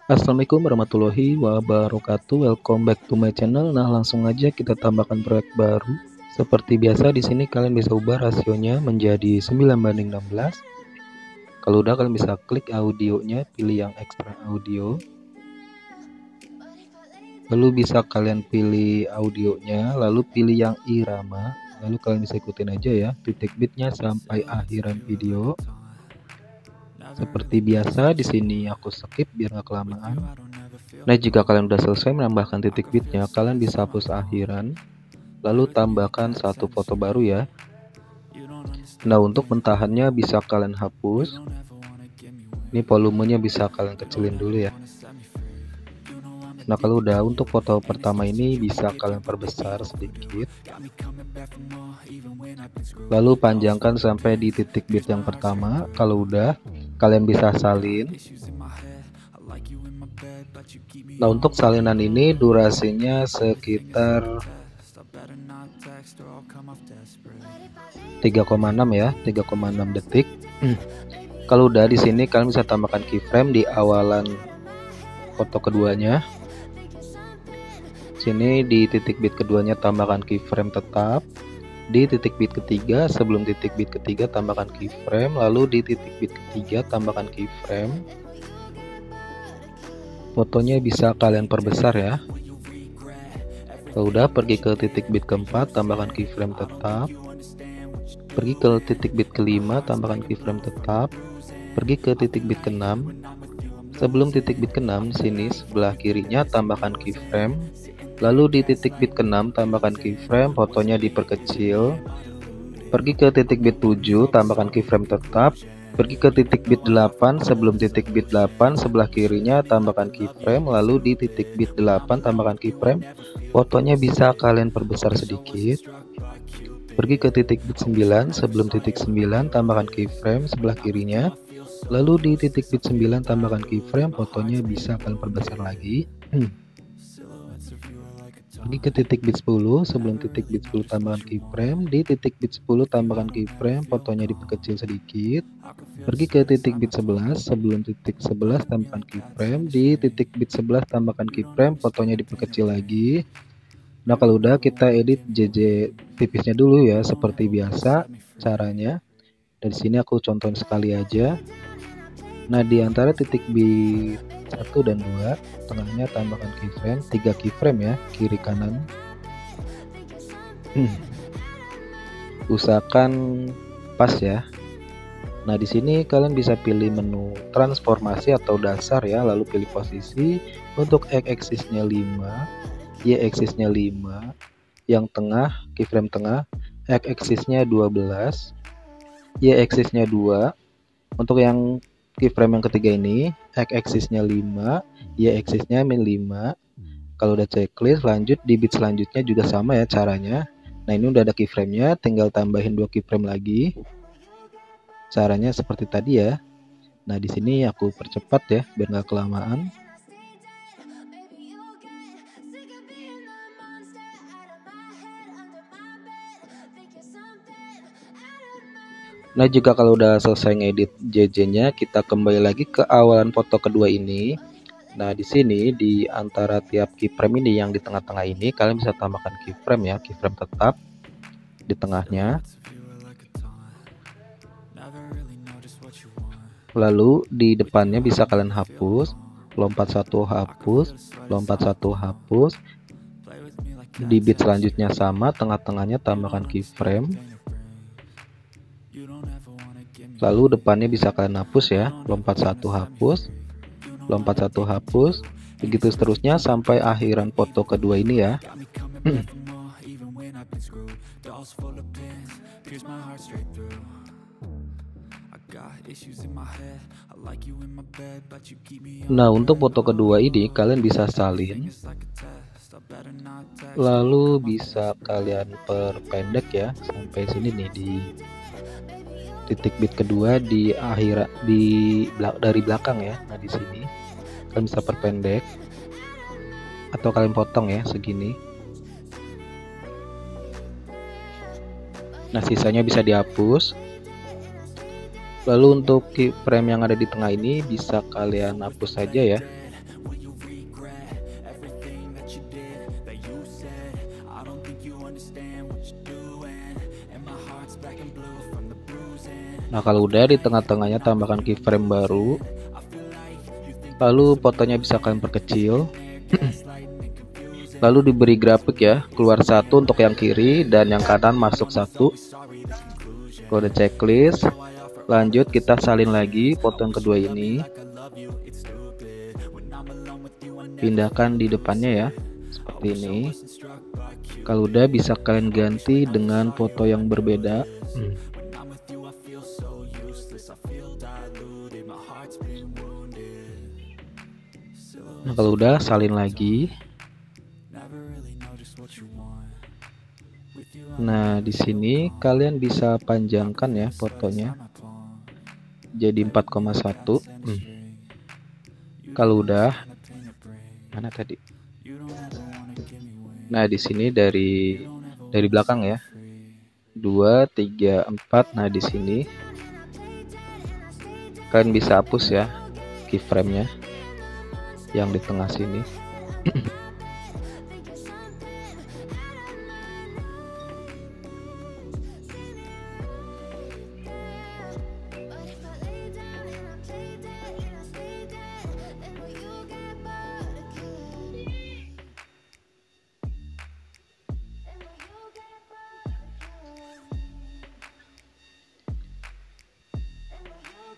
Assalamualaikum warahmatullahi wabarakatuh. Welcome back to my channel. Nah, langsung aja kita tambahkan proyek baru. Seperti biasa di sini kalian bisa ubah rasionya menjadi 9:16. Kalau udah kalian bisa klik audionya, pilih yang ekstra audio. Lalu bisa kalian pilih audionya, lalu pilih yang irama. Lalu kalian bisa ikutin aja ya titik bitnya sampai akhiran video. Seperti biasa di sini aku skip biar nggak kelamaan. Nah, jika kalian udah selesai menambahkan titik bitnya, kalian bisa hapus akhiran, lalu tambahkan satu foto baru ya. Nah, untuk mentahannya bisa kalian hapus. Ini volumenya bisa kalian kecilin dulu ya. Nah, kalau udah, untuk foto pertama ini bisa kalian perbesar sedikit. Lalu panjangkan sampai di titik bit yang pertama. Kalau udah, kalian bisa salin. Nah, untuk salinan ini durasinya sekitar 3,6 ya, 3,6 detik. Kalau udah, di sini kalian bisa tambahkan keyframe di awalan foto keduanya. Sini di titik bit keduanya tambahkan keyframe tetap. Di titik bit ketiga, sebelum titik bit ketiga tambahkan keyframe, lalu di titik bit ketiga tambahkan keyframe. Fotonya bisa kalian perbesar ya. Kalau udah, pergi ke titik bit keempat, tambahkan keyframe tetap. Pergi ke titik bit kelima, tambahkan keyframe tetap. Pergi ke titik bit keenam. Sebelum titik bit keenam, sini sebelah kirinya tambahkan keyframe. Lalu di titik bit keenam tambahkan keyframe, fotonya diperkecil. Pergi ke titik bit 7, tambahkan keyframe tetap. Pergi ke titik bit 8, sebelum titik bit 8 sebelah kirinya tambahkan keyframe. Lalu di titik bit 8 tambahkan keyframe, fotonya bisa kalian perbesar sedikit. Pergi ke titik bit 9, sebelum titik 9 tambahkan keyframe sebelah kirinya. Lalu di titik bit 9 tambahkan keyframe, fotonya bisa kalian perbesar lagi. Pergi ke titik bit 10, sebelum titik bit 10 tambahkan keyframe. Di titik bit 10 tambahkan keyframe, fotonya diperkecil sedikit. Pergi ke titik bit 11, sebelum titik 11 tambahkan keyframe. Di titik bit 11 tambahkan keyframe, fotonya diperkecil lagi. Nah, kalau udah, kita edit JJ tipisnya dulu ya, seperti biasa caranya. Dari sini aku contohin sekali aja. Nah, di antara titik bit 1 dan 2, tengahnya tambahkan keyframe, 3 keyframe ya, kiri kanan. Usahakan pas ya. Nah, di sini kalian bisa pilih menu transformasi atau dasar ya, lalu pilih posisi. Untuk x-axisnya 5, y-axisnya 5, yang tengah, keyframe tengah, x-axisnya 12, y-axisnya 2. Untuk yang keyframe yang ketiga ini, x-axisnya 5, y-axisnya -5. Kalau udah checklist, lanjut di bit selanjutnya juga sama ya caranya. Nah, ini udah ada keyframe-nya, tinggal tambahin 2 keyframe lagi. Caranya seperti tadi ya. Nah, di sini aku percepat ya, biar nggak kelamaan. Nah, jika kalau udah selesai ngedit JJ-nya, kita kembali lagi ke awalan foto kedua ini. Nah, di sini di antara tiap keyframe ini yang di tengah-tengah ini, kalian bisa tambahkan keyframe ya, keyframe tetap di tengahnya. Lalu di depannya bisa kalian hapus, lompat satu hapus, lompat satu hapus. Di bit selanjutnya sama, tengah-tengahnya tambahkan keyframe. Lalu depannya bisa kalian hapus ya, lompat satu hapus, lompat satu hapus, begitu seterusnya sampai akhiran foto kedua ini ya. Nah, untuk foto kedua ini kalian bisa salin, lalu bisa kalian perpendek ya sampai sini nih, di titik bit kedua di akhir dari belakang ya. Nah, di sini kalian bisa perpendek atau kalian potong ya segini. Nah, sisanya bisa dihapus. Lalu untuk keyframe yang ada di tengah ini bisa kalian hapus saja ya. Nah, kalau udah di tengah-tengahnya tambahkan keyframe baru. Lalu fotonya bisa kalian perkecil. Lalu diberi grafik ya, keluar satu untuk yang kiri dan yang kanan masuk satu. Kode checklist. Lanjut kita salin lagi foto yang kedua ini. Pindahkan di depannya ya, seperti ini. Kalau udah bisa kalian ganti dengan foto yang berbeda. Nah, kalau udah salin lagi. Nah, di sini kalian bisa panjangkan ya fotonya jadi 4,1. Kalau udah, mana tadi? Nah, di sini dari belakang ya. 2, 3, 4. Nah, di sini kalian bisa hapus ya keyframe-nya yang di tengah sini.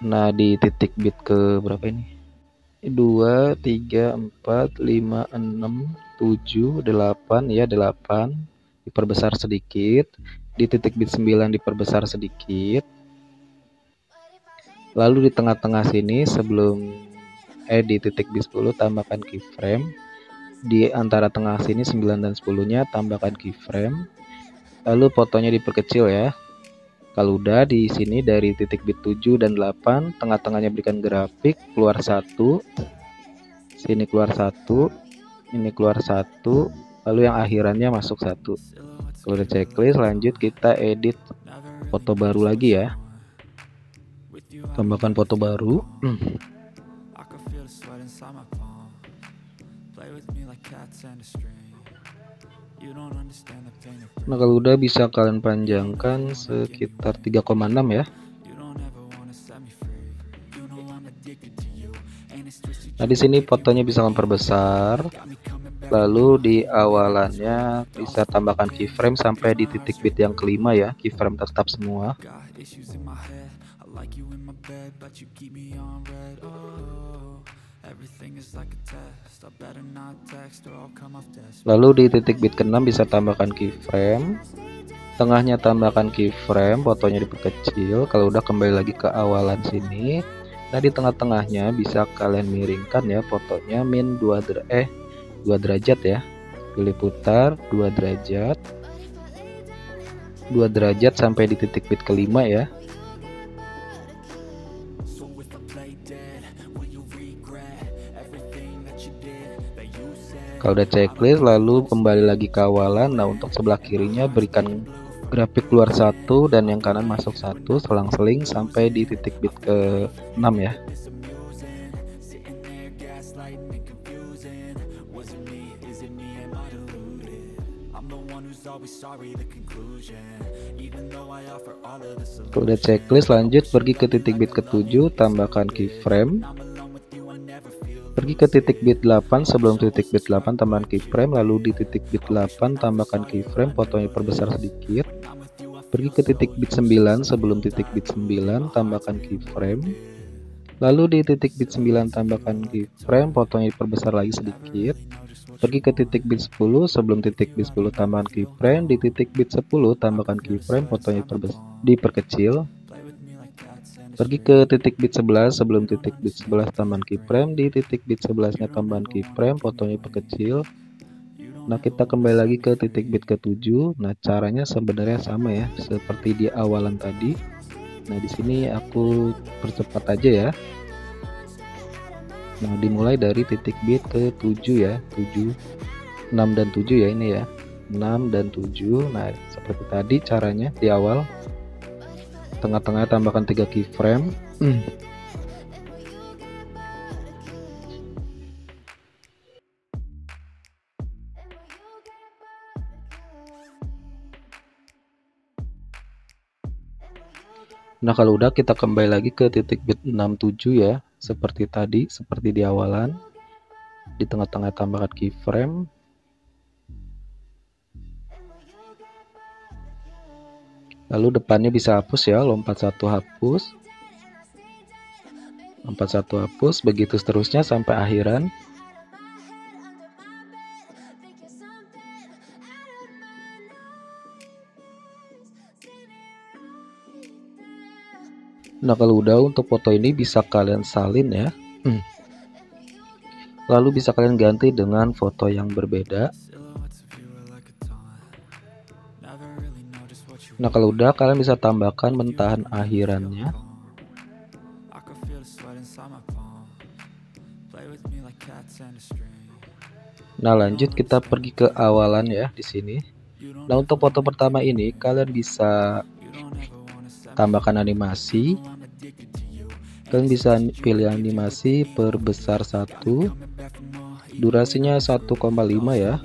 Nah, di titik bit ke berapa ini? 2, 3, 4, 5, 6, 7, 8 ya, 8 diperbesar sedikit. Di titik bit 9 diperbesar sedikit. Lalu di tengah-tengah sini sebelum di titik bit 10 tambahkan keyframe. Di antara tengah sini 9 dan 10-nya tambahkan keyframe. Lalu fotonya diperkecil ya. Kalau udah di sini dari titik bit 7 dan 8, tengah-tengahnya berikan grafik, keluar 1, sini keluar 1, ini keluar 1, lalu yang akhirannya masuk 1. Kalau udah checklist, lanjut kita edit foto baru lagi ya. Tambahkan foto baru. Nah, kalau udah bisa kalian panjangkan sekitar 3,6 ya. Nah, di sini fotonya bisa memperbesar. Lalu di awalannya bisa tambahkan keyframe sampai di titik bit yang kelima ya, keyframe tetap semua. Lalu di titik bit ke-6 bisa tambahkan keyframe. Tengahnya tambahkan keyframe, fotonya diperkecil. Kalau udah kembali lagi ke awalan sini. Nah, di tengah-tengahnya bisa kalian miringkan ya fotonya min 2 derajat ya. Pilih putar 2 derajat. 2 derajat sampai di titik bit kelima ya. Kalau udah checklist, lalu kembali lagi ke awalan. Nah, untuk sebelah kirinya berikan grafik keluar 1 dan yang kanan masuk 1, selang-seling sampai di titik bit ke-6 ya. Kalau udah checklist, lanjut pergi ke titik bit ke-7, tambahkan keyframe. Pergi ke titik bit 8, sebelum titik bit 8 tambahkan keyframe, lalu di titik bit 8 tambahkan keyframe, fotonya perbesar sedikit. Pergi ke titik bit 9, sebelum titik bit 9 tambahkan keyframe. Lalu di titik bit 9 tambahkan keyframe, fotonya diperbesar lagi sedikit. Pergi ke titik bit 10, sebelum titik bit 10 tambahkan keyframe. Di titik bit 10 tambahkan keyframe, fotonya diperkecil. Pergi ke titik bit 11, sebelum titik bit 11 tambahkan keyframe. Di titik bit 11 nya tambahkan keyframe, fotonya perkecil. Nah, kita kembali lagi ke titik bit ke-7. Nah, caranya sebenarnya sama ya, seperti di awalan tadi. Nah, di sini aku percepat aja ya. Nah, dimulai dari titik bit ke-7 ya, 7, 6 dan 7 ya ini ya. 6 dan 7. Nah, seperti tadi caranya di awal. Tengah-tengah tambahkan 3 keyframe. Nah, kalau udah kita kembali lagi ke titik bit 67 ya, seperti tadi, seperti di awalan. Di tengah-tengah tambahkan keyframe. Lalu depannya bisa hapus ya, lompat satu hapus. Lompat satu hapus, begitu seterusnya sampai akhiran. Nah, kalau udah untuk foto ini bisa kalian salin ya. Lalu bisa kalian ganti dengan foto yang berbeda. Nah, kalau udah kalian bisa tambahkan mentahan akhirannya. Nah, lanjut kita pergi ke awalan ya di sini. Nah, untuk foto pertama ini kalian bisa tambahkan animasi. Kalian bisa pilih animasi perbesar 1. Durasinya 1,5 ya.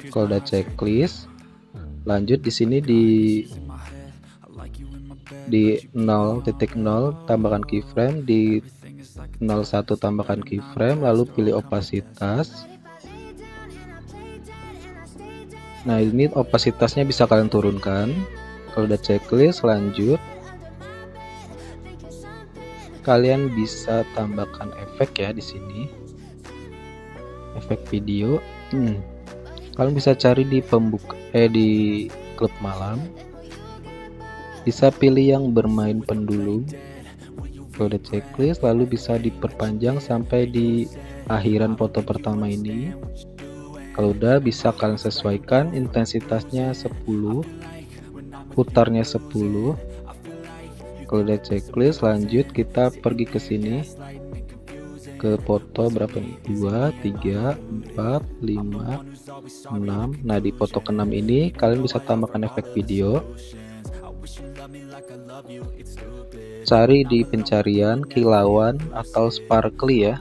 Kalau udah checklist, lanjut di sini di 0.0 tambahkan keyframe, di 01 tambahkan keyframe, lalu pilih opasitas. Nah, ini opasitasnya bisa kalian turunkan. Kalau udah checklist, lanjut. Kalian bisa tambahkan efek ya di sini. Efek video. Kalian bisa cari di di klub malam. Bisa pilih yang bermain pendulum. Kalau udah checklist, lalu bisa diperpanjang sampai di akhiran foto pertama ini. Kalau udah bisa kalian sesuaikan intensitasnya 10, putarnya 10. Kalau udah checklist, lanjut kita pergi ke sini ke foto berapa nih? 2, 3, 4, 5, 6. Nah, di foto ke-6 ini kalian bisa tambahkan efek video. Cari di pencarian kilauan atau sparkly ya.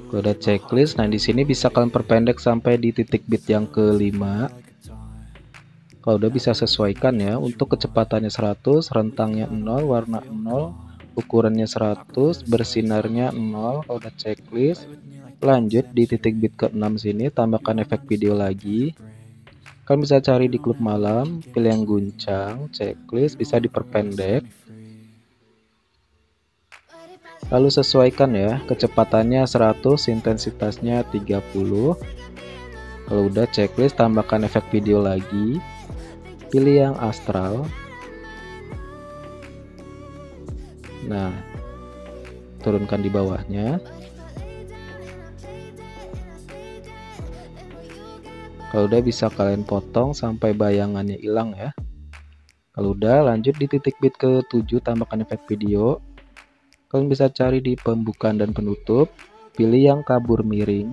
Kalau udah checklist, nah di sini bisa kalian perpendek sampai di titik bit yang kelima. Kalau udah bisa sesuaikan ya. Untuk kecepatannya 100, rentangnya 0, warna 0, ukurannya 100, bersinarnya 0. Kalau udah checklist, lanjut di titik bit ke-6 sini tambahkan efek video lagi. Kalian bisa cari di klub malam, pilih yang guncang, checklist, bisa diperpendek. Lalu sesuaikan ya, kecepatannya 100, intensitasnya 30. Kalau udah checklist, tambahkan efek video lagi. Pilih yang astral. Nah, turunkan di bawahnya. Kalau udah bisa kalian potong sampai bayangannya hilang ya. Kalau udah, lanjut di titik bit ke-7 tambahkan efek video. Kalian bisa cari di pembukaan dan penutup, pilih yang kabur miring.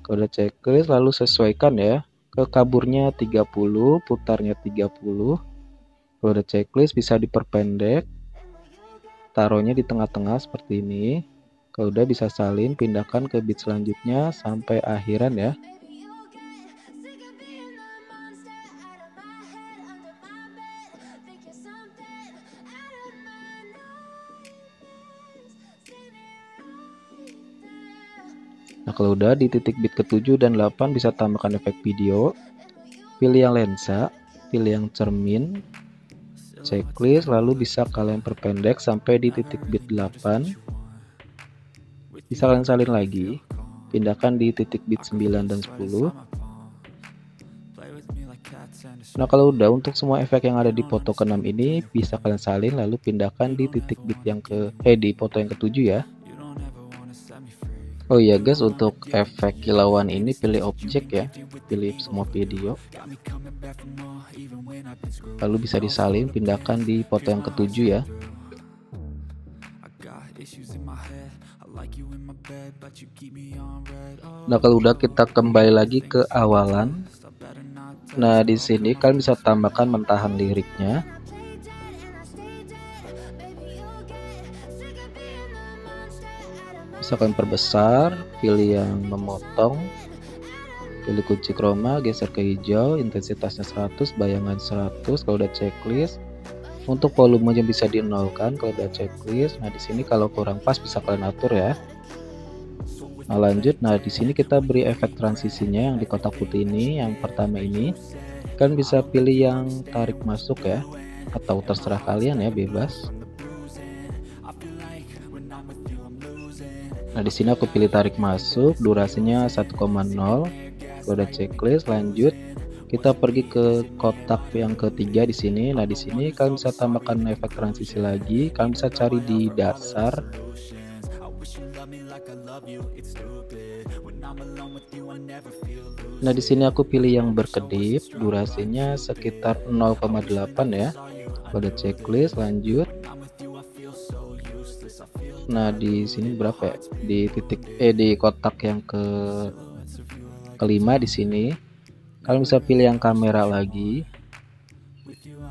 Kalau udah checklist, lalu sesuaikan ya, ke kaburnya 30, putarnya 30. Kalau udah checklist, bisa diperpendek, taruhnya di tengah-tengah seperti ini. Kalau udah bisa salin, pindahkan ke bit selanjutnya sampai akhiran ya. Nah, kalau udah di titik bit ke-7 dan 8 bisa tambahkan efek video. Pilih yang lensa, pilih yang cermin, checklist, lalu bisa kalian perpendek sampai di titik bit 8. Bisa kalian salin lagi, pindahkan di titik bit 9 dan 10. Nah, kalau udah untuk semua efek yang ada di foto ke-6 ini bisa kalian salin lalu pindahkan di titik bit yang di foto yang ke-7 ya. Oh iya guys, untuk efek kilauan ini pilih objek ya, pilih semua video, lalu bisa disalin, pindahkan di foto yang ke-7 ya. Nah, kalau udah kita kembali lagi ke awalan. Nah, di sini kalian bisa tambahkan mentahan liriknya. Bisa kalian perbesar, pilih yang memotong. Pilih kunci chroma, geser ke hijau, intensitasnya 100, bayangan 100 kalau udah checklist. Untuk volumenya bisa dinolkan kalau udah checklist. Nah, di sini kalau kurang pas bisa kalian atur ya. Nah, lanjut. Nah, di sini kita beri efek transisinya yang di kotak putih ini, yang pertama ini. Kan bisa pilih yang tarik masuk ya, atau terserah kalian ya, bebas. Nah, di sini aku pilih tarik masuk, durasinya 1,0. Kalau udah checklist, lanjut. Kita pergi ke kotak yang ketiga di sini. Nah, di sini kalian bisa tambahkan efek transisi lagi. Kalian bisa cari di dasar. Nah, di sini aku pilih yang berkedip, durasinya sekitar 0,8 ya. Kalau udah checklist, lanjut. Nah, di sini berapa ya? Di kotak yang kelima di sini. Kalian bisa pilih yang kamera lagi.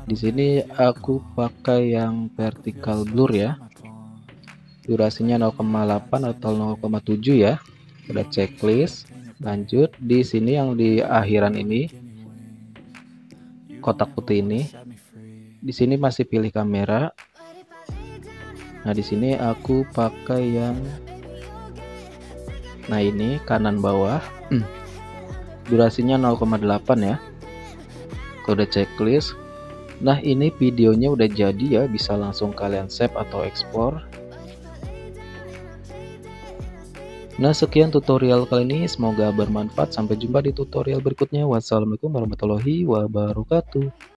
Di sini aku pakai yang vertical blur ya. Durasinya 0,8 atau 0,7 ya. Udah checklist, lanjut. Di sini yang di akhiran ini, kotak putih ini. Di sini masih pilih kamera. Nah, di sini aku pakai yang ini kanan bawah. Durasinya 0,8 ya. Kalau udah checklist. Nah, ini videonya udah jadi ya, bisa langsung kalian save atau ekspor. Nah, sekian tutorial kali ini, semoga bermanfaat. Sampai jumpa di tutorial berikutnya. Wassalamualaikum warahmatullahi wabarakatuh.